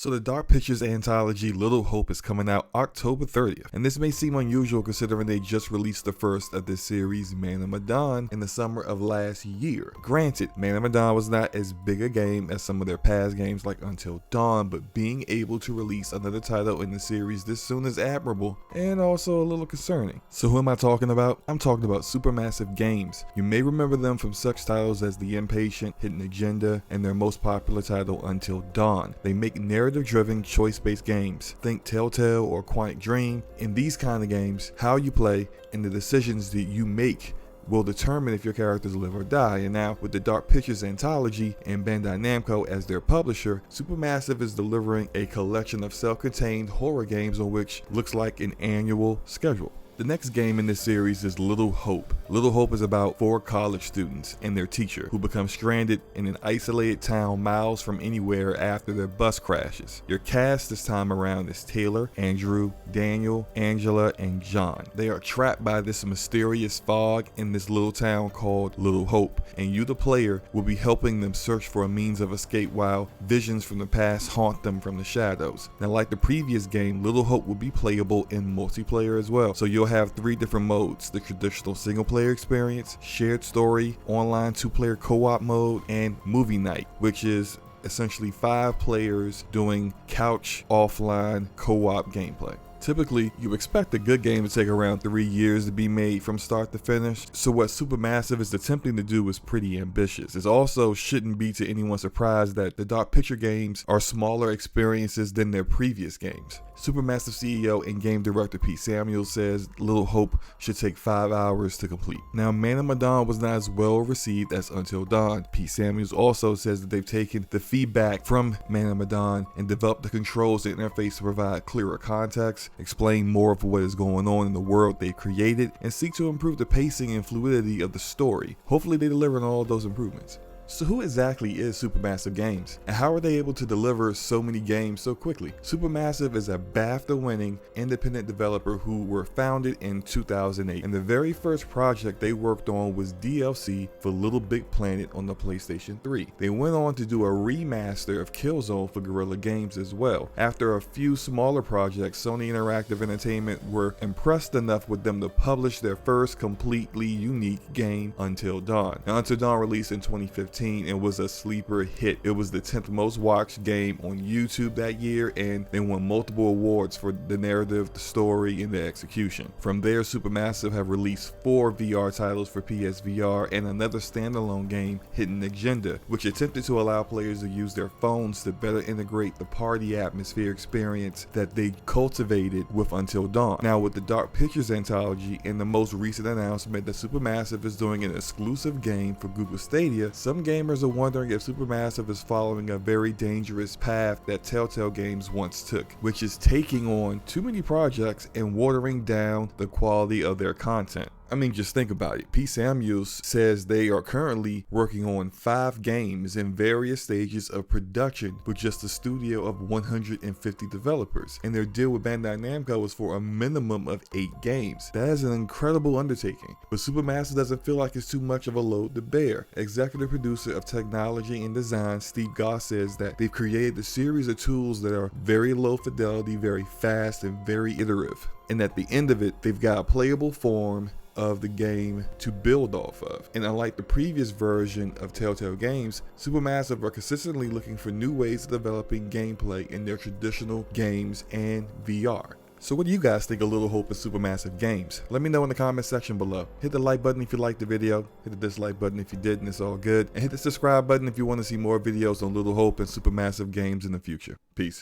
So the Dark Pictures Anthology Little Hope is coming out October 30th, and this may seem unusual considering they just released the first of this series, Man of Medan, in the summer of last year. Granted, Man of Medan was not as big a game as some of their past games like Until Dawn, but being able to release another title in the series this soon is admirable and also a little concerning. So who am I talking about? I'm talking about SuperMassive Games. You may remember them from such titles as The Impatient, Hidden Agenda, and their most popular title, Until Dawn. They make narrative-driven, choice-based games. Think Telltale or Quantic Dream. In these kind of games, how you play and the decisions that you make will determine if your characters live or die. And now with the Dark Pictures Anthology and Bandai Namco as their publisher, SuperMassive is delivering a collection of self-contained horror games on which looks like an annual schedule. The next game in this series is Little Hope. Little Hope is about 4 college students and their teacher who become stranded in an isolated town miles from anywhere after their bus crashes. Your cast this time around is Taylor, Andrew, Daniel, Angela, and John. They are trapped by this mysterious fog in this little town called Little Hope, and you, the player, will be helping them search for a means of escape while visions from the past haunt them from the shadows. Now, like the previous game, Little Hope will be playable in multiplayer as well, so you'll have 3 different modes: the traditional single player experience, shared story, online 2-player co-op mode, and movie night, which is essentially 5 players doing couch offline co-op gameplay. Typically, you expect a good game to take around 3 years to be made from start to finish, so what SuperMassive is attempting to do is pretty ambitious. It also shouldn't be to anyone's surprise that the Dark Picture games are smaller experiences than their previous games. SuperMassive CEO and game director Pete Samuels says Little Hope should take 5 hours to complete. Now, Man of Medan was not as well received as Until Dawn. Pete Samuels also says that they've taken the feedback from Man of Medan and developed the controls and interface to provide clearer context, explain more of what is going on in the world they created, and seek to improve the pacing and fluidity of the story. Hopefully they deliver on all of those improvements. So who exactly is SuperMassive Games, and how are they able to deliver so many games so quickly? SuperMassive is a BAFTA-winning independent developer who were founded in 2008, and the very first project they worked on was DLC for Little Big Planet on the PlayStation 3. They went on to do a remaster of Killzone for Guerrilla Games as well. After a few smaller projects, Sony Interactive Entertainment were impressed enough with them to publish their first completely unique game, Until Dawn. Now, Until Dawn released in 2015 and was a sleeper hit. It was the 10th most watched game on YouTube that year, and they won multiple awards for the narrative, the story, and the execution. From there, SuperMassive have released 4 VR titles for PSVR and another standalone game, Hidden Agenda, which attempted to allow players to use their phones to better integrate the party atmosphere experience that they cultivated with Until Dawn. Now, with the Dark Pictures Anthology and the most recent announcement that SuperMassive is doing an exclusive game for Google Stadia, some gamers are wondering if SuperMassive is following a very dangerous path that Telltale Games once took, which is taking on too many projects and watering down the quality of their content. I mean, just think about it. Pete Samuels says they are currently working on 5 games in various stages of production with just a studio of 150 developers, and their deal with Bandai Namco is for a minimum of 8 games. That is an incredible undertaking, but SuperMassive doesn't feel like it's too much of a load to bear. Executive producer of technology and design Steve Goss says that they've created a series of tools that are very low fidelity, very fast, and very iterative, and at the end of it, they've got a playable form of the game to build off of. And unlike the previous version of Telltale Games, SuperMassive are consistently looking for new ways of developing gameplay in their traditional games and VR. So what do you guys think of Little Hope and SuperMassive Games? Let me know in the comment section below. Hit the like button if you liked the video, hit the dislike button if you didn't, it's all good, and hit the subscribe button if you want to see more videos on Little Hope and SuperMassive Games in the future. Peace.